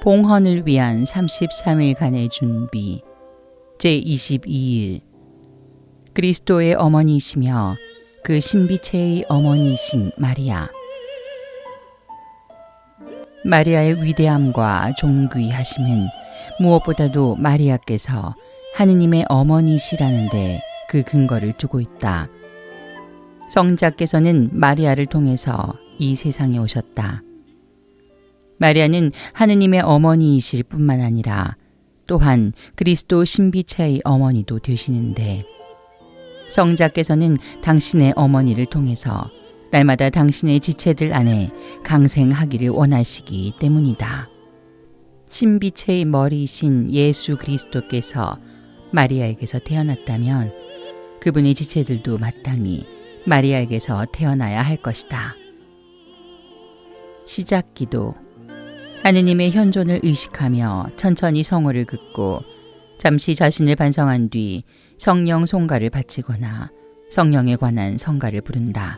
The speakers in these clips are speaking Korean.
봉헌을 위한 33일간의 준비 제22일 그리스도의 어머니이시며 그 신비체의 어머니이신 마리아. 마리아의 위대함과 존귀하심은 무엇보다도 마리아께서 하느님의 어머니시라는데 그 근거를 두고 있다. 성자께서는 마리아를 통해서 이 세상에 오셨다. 마리아는 하느님의 어머니이실 뿐만 아니라 또한 그리스도 신비체의 어머니도 되시는데 성자께서는 당신의 어머니를 통해서 날마다 당신의 지체들 안에 강생하기를 원하시기 때문이다. 신비체의 머리이신 예수 그리스도께서 마리아에게서 태어났다면 그분의 지체들도 마땅히 마리아에게서 태어나야 할 것이다. 시작기도. 하느님의 현존을 의식하며 천천히 성호를 긋고 잠시 자신을 반성한 뒤 성령 송가를 바치거나 성령에 관한 성가를 부른다.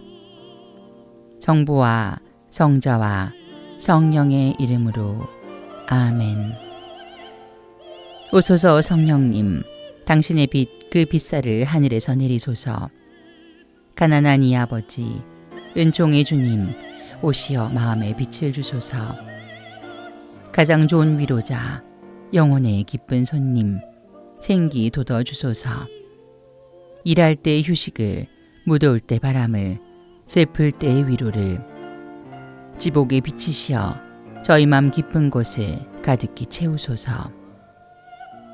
성부와 성자와 성령의 이름으로 아멘. 오소서 성령님, 당신의 빛 그 빛살을 하늘에서 내리소서. 가난한 이 아버지, 은총의 주님, 오시어 마음에 빛을 주소서. 가장 좋은 위로자, 영혼의 기쁜 손님, 생기 돋워 주소서. 일할 때 휴식을, 무더울 때 바람을, 슬플 때의 위로를, 지복에 비치시어 저희 맘 깊은 곳을 가득히 채우소서.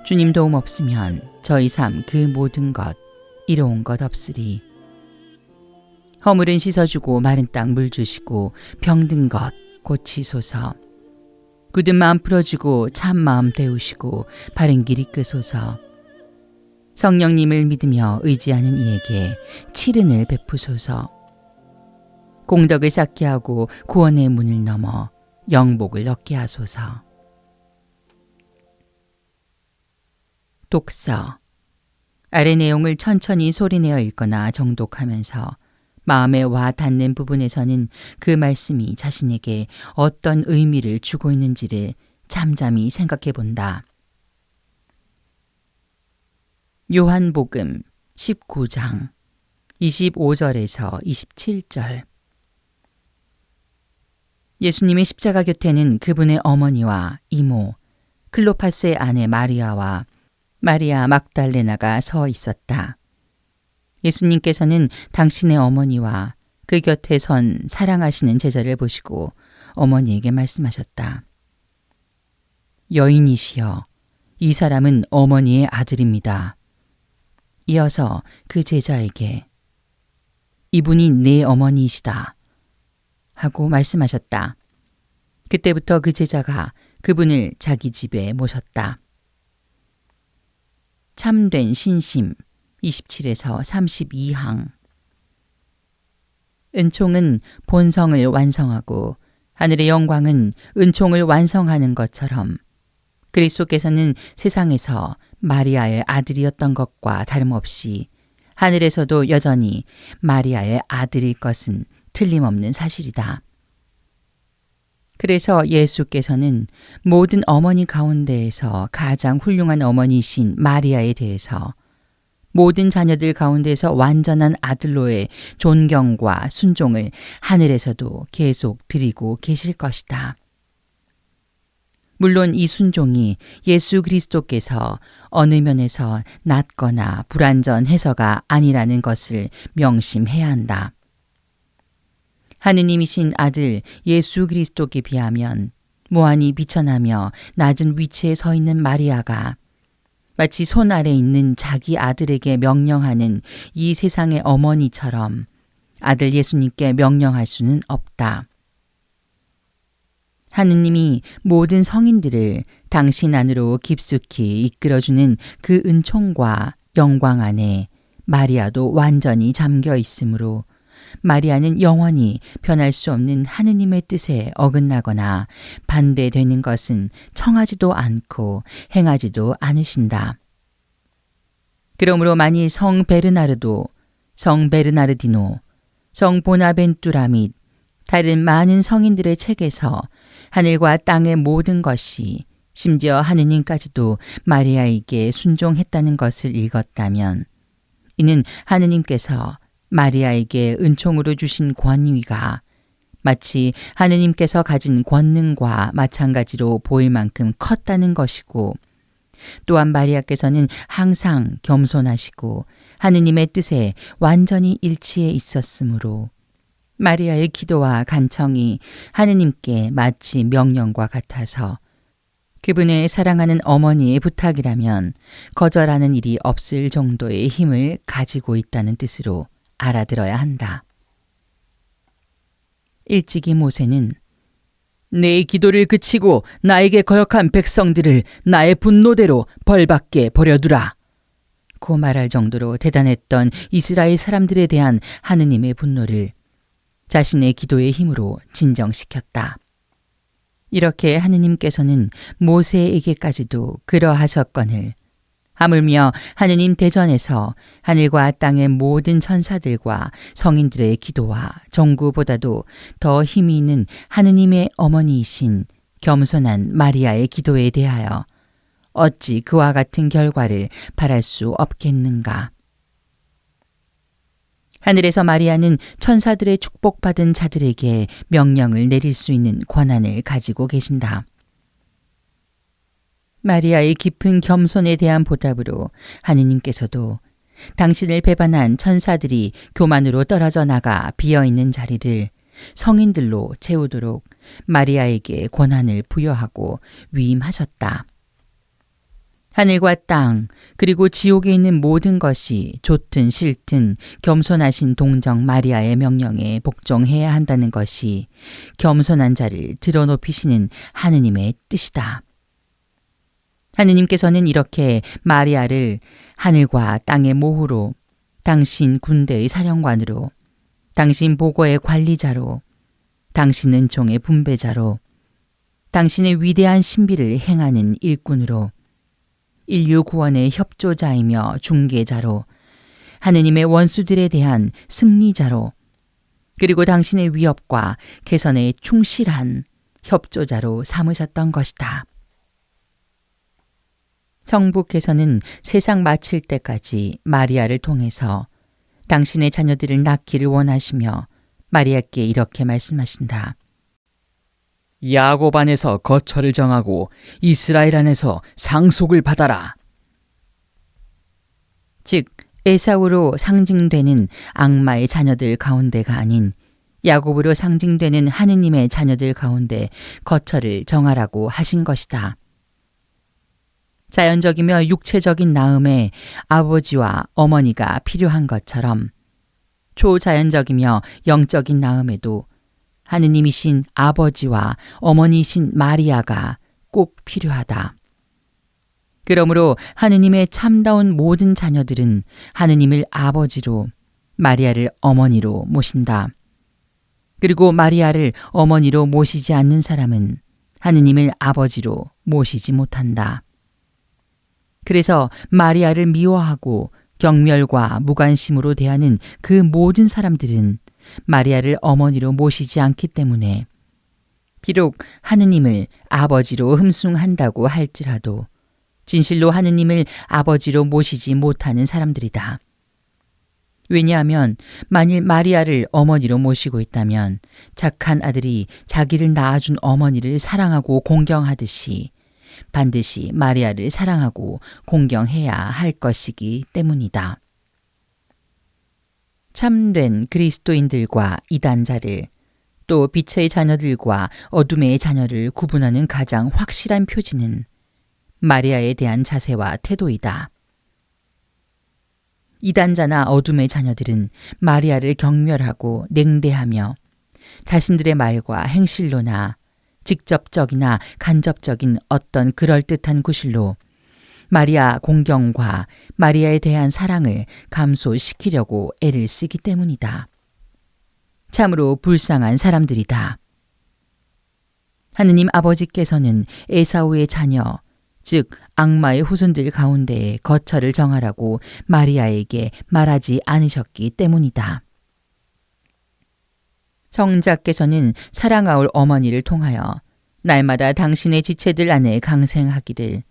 주님 도움 없으면 저희 삶 그 모든 것 이로운 것 없으리. 허물은 씻어주고 마른 땅 물 주시고 병든 것 고치소서. 굳은 마음 풀어주고 참 마음 데우시고 바른 길 이끄소서. 성령님을 믿으며 의지하는 이에게 칠은을 베푸소서. 공덕을 쌓게 하고 구원의 문을 넘어 영복을 얻게 하소서. 독서. 아래 내용을 천천히 소리내어 읽거나 정독하면서 마음에 와 닿는 부분에서는 그 말씀이 자신에게 어떤 의미를 주고 있는지를 잠잠히 생각해 본다. 요한복음 19장 25절에서 27절. 예수님의 십자가 곁에는 그분의 어머니와 이모, 클로파스의 아내 마리아와 마리아 막달레나가 서 있었다. 예수님께서는 당신의 어머니와 그 곁에 선 사랑하시는 제자를 보시고 어머니에게 말씀하셨다. 여인이시여, 이 사람은 어머니의 아들입니다. 이어서 그 제자에게 이분이 내 어머니이시다 하고 말씀하셨다. 그때부터 그 제자가 그분을 자기 집에 모셨다. 참된 신심 27에서 32항. 은총은 본성을 완성하고 하늘의 영광은 은총을 완성하는 것처럼 그리스도께서는 세상에서 마리아의 아들이었던 것과 다름없이 하늘에서도 여전히 마리아의 아들일 것은 틀림없는 사실이다. 그래서 예수께서는 모든 어머니 가운데에서 가장 훌륭한 어머니이신 마리아에 대해서 모든 자녀들 가운데서 완전한 아들로의 존경과 순종을 하늘에서도 계속 드리고 계실 것이다. 물론 이 순종이 예수 그리스도께서 어느 면에서 낮거나 불완전해서가 아니라는 것을 명심해야 한다. 하느님이신 아들 예수 그리스도께 비하면 무한히 비천하며 낮은 위치에 서 있는 마리아가 마치 손 아래 있는 자기 아들에게 명령하는 이 세상의 어머니처럼 아들 예수님께 명령할 수는 없다. 하느님이 모든 성인들을 당신 안으로 깊숙이 이끌어주는 그 은총과 영광 안에 마리아도 완전히 잠겨 있으므로 마리아는 영원히 변할 수 없는 하느님의 뜻에 어긋나거나 반대되는 것은 청하지도 않고 행하지도 않으신다. 그러므로 만일 성 베르나르도, 성 베르나르디노, 성 보나벤투라 및 다른 많은 성인들의 책에서 하늘과 땅의 모든 것이 심지어 하느님까지도 마리아에게 순종했다는 것을 읽었다면 이는 하느님께서 마리아에게 은총으로 주신 권위가 마치 하느님께서 가진 권능과 마찬가지로 보일 만큼 컸다는 것이고 또한 마리아께서는 항상 겸손하시고 하느님의 뜻에 완전히 일치해 있었으므로 마리아의 기도와 간청이 하느님께 마치 명령과 같아서 그분의 사랑하는 어머니의 부탁이라면 거절하는 일이 없을 정도의 힘을 가지고 있다는 뜻으로 알아들어야 한다. 일찍이 모세는 내 기도를 그치고 나에게 거역한 백성들을 나의 분노대로 벌받게 버려두라 고 말할 정도로 대단했던 이스라엘 사람들에 대한 하느님의 분노를 자신의 기도의 힘으로 진정시켰다. 이렇게 하느님께서는 모세에게까지도 그러하셨거늘 하물며 하느님 대전에서 하늘과 땅의 모든 천사들과 성인들의 기도와 정구보다도 더 힘이 있는 하느님의 어머니이신 겸손한 마리아의 기도에 대하여 어찌 그와 같은 결과를 바랄 수 없겠는가. 하늘에서 마리아는 천사들의 축복받은 자들에게 명령을 내릴 수 있는 권한을 가지고 계신다. 마리아의 깊은 겸손에 대한 보답으로 하느님께서도 당신을 배반한 천사들이 교만으로 떨어져 나가 비어있는 자리를 성인들로 채우도록 마리아에게 권한을 부여하고 위임하셨다. 하늘과 땅 그리고 지옥에 있는 모든 것이 좋든 싫든 겸손하신 동정 마리아의 명령에 복종해야 한다는 것이 겸손한 자를 드러높이시는 하느님의 뜻이다. 하느님께서는 이렇게 마리아를 하늘과 땅의 모후로, 당신 군대의 사령관으로, 당신 보고의 관리자로, 당신 은총의 분배자로, 당신의 위대한 신비를 행하는 일꾼으로, 인류 구원의 협조자이며 중개자로, 하느님의 원수들에 대한 승리자로, 그리고 당신의 위협과 개선에 충실한 협조자로 삼으셨던 것이다. 성부께서는 세상 마칠 때까지 마리아를 통해서 당신의 자녀들을 낳기를 원하시며 마리아께 이렇게 말씀하신다. 야곱 안에서 거처를 정하고 이스라엘 안에서 상속을 받아라. 즉 에사우로 상징되는 악마의 자녀들 가운데가 아닌 야곱으로 상징되는 하느님의 자녀들 가운데 거처를 정하라고 하신 것이다. 자연적이며 육체적인 낳음에 아버지와 어머니가 필요한 것처럼 초자연적이며 영적인 낳음에도 하느님이신 아버지와 어머니이신 마리아가 꼭 필요하다. 그러므로 하느님의 참다운 모든 자녀들은 하느님을 아버지로, 마리아를 어머니로 모신다. 그리고 마리아를 어머니로 모시지 않는 사람은 하느님을 아버지로 모시지 못한다. 그래서 마리아를 미워하고 경멸과 무관심으로 대하는 그 모든 사람들은 마리아를 어머니로 모시지 않기 때문에 비록 하느님을 아버지로 흠숭한다고 할지라도 진실로 하느님을 아버지로 모시지 못하는 사람들이다. 왜냐하면 만일 마리아를 어머니로 모시고 있다면 착한 아들이 자기를 낳아준 어머니를 사랑하고 공경하듯이 반드시 마리아를 사랑하고 공경해야 할 것이기 때문이다. 참된 그리스도인들과 이단자를 또 빛의 자녀들과 어둠의 자녀를 구분하는 가장 확실한 표지는 마리아에 대한 자세와 태도이다. 이단자나 어둠의 자녀들은 마리아를 경멸하고 냉대하며 자신들의 말과 행실로나 직접적이나 간접적인 어떤 그럴듯한 구실로 마리아 공경과 마리아에 대한 사랑을 감소시키려고 애를 쓰기 때문이다. 참으로 불쌍한 사람들이다. 하느님 아버지께서는 에사우의 자녀, 즉 악마의 후손들 가운데에 거처를 정하라고 마리아에게 말하지 않으셨기 때문이다. 성자께서는 사랑하올 어머니를 통하여 날마다 당신의 지체들 안에 강생하기를,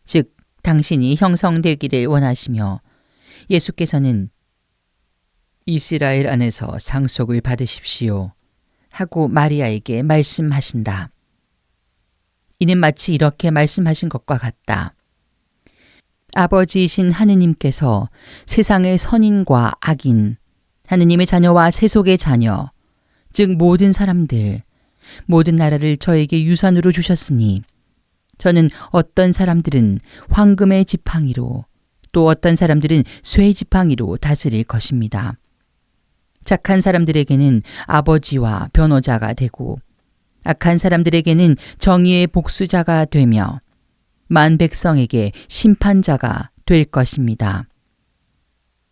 즉 당신이 형성되기를 원하시며, 예수께서는 이스라엘 안에서 상속을 받으십시오 하고 마리아에게 말씀하신다. 이는 마치 이렇게 말씀하신 것과 같다. 아버지이신 하느님께서 세상의 선인과 악인, 하느님의 자녀와 세속의 자녀, 즉 모든 사람들, 모든 나라를 저에게 유산으로 주셨으니 저는 어떤 사람들은 황금의 지팡이로, 또 어떤 사람들은 쇠 지팡이로 다스릴 것입니다. 착한 사람들에게는 아버지와 변호자가 되고 악한 사람들에게는 정의의 복수자가 되며 만 백성에게 심판자가 될 것입니다.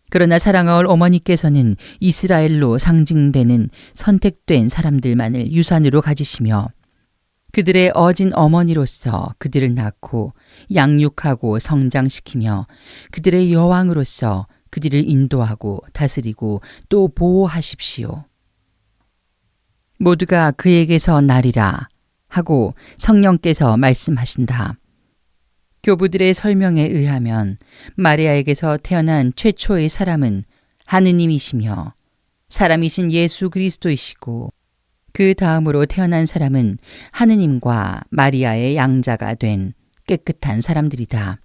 그러나 사랑하올 어머니께서는 이스라엘로 상징되는 선택된 사람들만을 유산으로 가지시며 그들의 어진 어머니로서 그들을 낳고 양육하고 성장시키며 그들의 여왕으로서 그들을 인도하고 다스리고 또 보호하십시오. 모두가 그에게서 나리라 하고 성령께서 말씀하신다. 교부들의 설명에 의하면 마리아에게서 태어난 최초의 사람은 하느님이시며 사람이신 예수 그리스도이시고, 그 다음으로 태어난 사람은 하느님과 마리아의 양자가 된 깨끗한 사람들이다.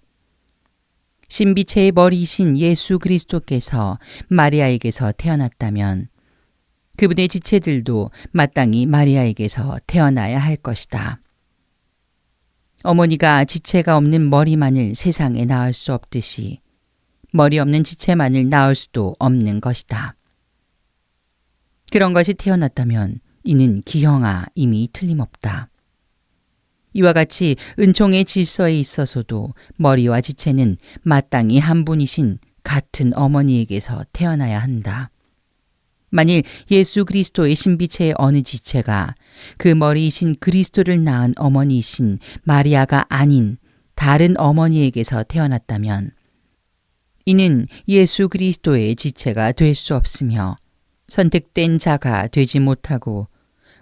신비체의 머리이신 예수 그리스도께서 마리아에게서 태어났다면 그분의 지체들도 마땅히 마리아에게서 태어나야 할 것이다. 어머니가 지체가 없는 머리만을 세상에 낳을 수 없듯이 머리 없는 지체만을 낳을 수도 없는 것이다. 그런 것이 태어났다면 이는 기형아 이미 틀림없다. 이와 같이 은총의 질서에 있어서도 머리와 지체는 마땅히 한 분이신 같은 어머니에게서 태어나야 한다. 만일 예수 그리스도의 신비체의 어느 지체가 그 머리이신 그리스도를 낳은 어머니이신 마리아가 아닌 다른 어머니에게서 태어났다면 이는 예수 그리스도의 지체가 될 수 없으며 선택된 자가 되지 못하고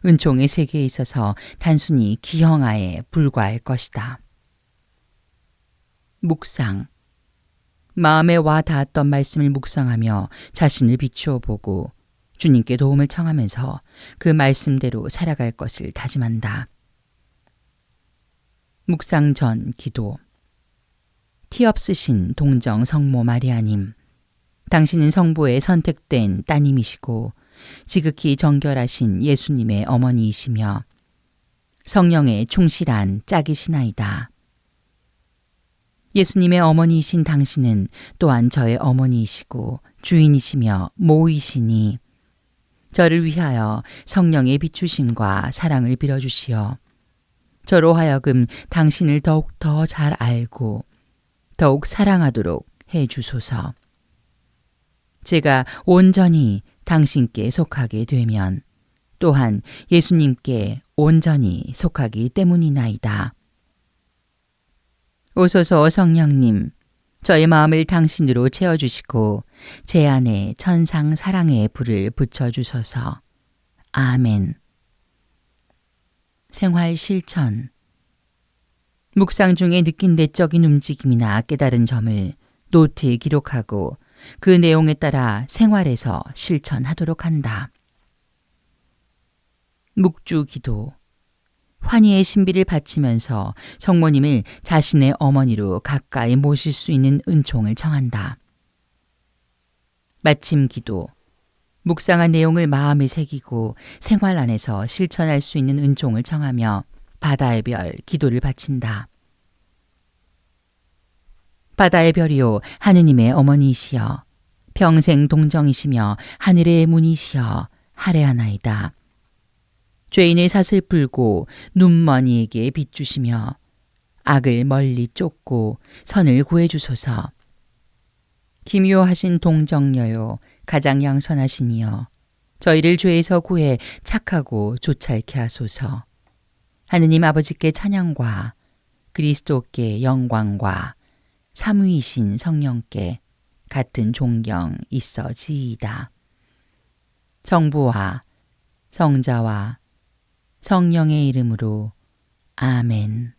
은총의 세계에 있어서 단순히 기형아에 불과할 것이다. 묵상. 마음에 와 닿았던 말씀을 묵상하며 자신을 비추어 보고 주님께 도움을 청하면서 그 말씀대로 살아갈 것을 다짐한다. 묵상 전 기도. 티 없으신 동정 성모 마리아님, 당신은 성부의 선택된 따님이시고 지극히 정결하신 예수님의 어머니이시며 성령의 충실한 짝이시나이다. 예수님의 어머니이신 당신은 또한 저의 어머니이시고 주인이시며 모이시니 저를 위하여 성령의 비추심과 사랑을 빌어주시어 저로 하여금 당신을 더욱 더 잘 알고 더욱 사랑하도록 해주소서. 제가 온전히 당신께 속하게 되면 또한 예수님께 온전히 속하기 때문이나이다. 오소서 성령님, 저의 마음을 당신으로 채워주시고 제 안에 천상 사랑의 불을 붙여주소서. 아멘. 생활 실천. 묵상 중에 느낀 내적인 움직임이나 깨달은 점을 노트에 기록하고 그 내용에 따라 생활에서 실천하도록 한다. 묵주 기도. 환희의 신비를 바치면서 성모님을 자신의 어머니로 가까이 모실 수 있는 은총을 청한다. 마침 기도. 묵상한 내용을 마음에 새기고 생활 안에서 실천할 수 있는 은총을 청하며 바다의 별 기도를 바친다. 바다의 별이요 하느님의 어머니이시여 평생 동정이시며 하늘의 문이시여 할애하나이다. 죄인의 삿을 풀고 눈먼이에게 빛주시며 악을 멀리 쫓고 선을 구해주소서. 기묘하신 동정녀요 가장 양선하시니여 저희를 죄에서 구해 착하고 조찰케 하소서. 하느님 아버지께 찬양과 그리스도께 영광과 삼위이신 성령께 같은 존경 있어지이다. 성부와 성자와 성령의 이름으로 아멘.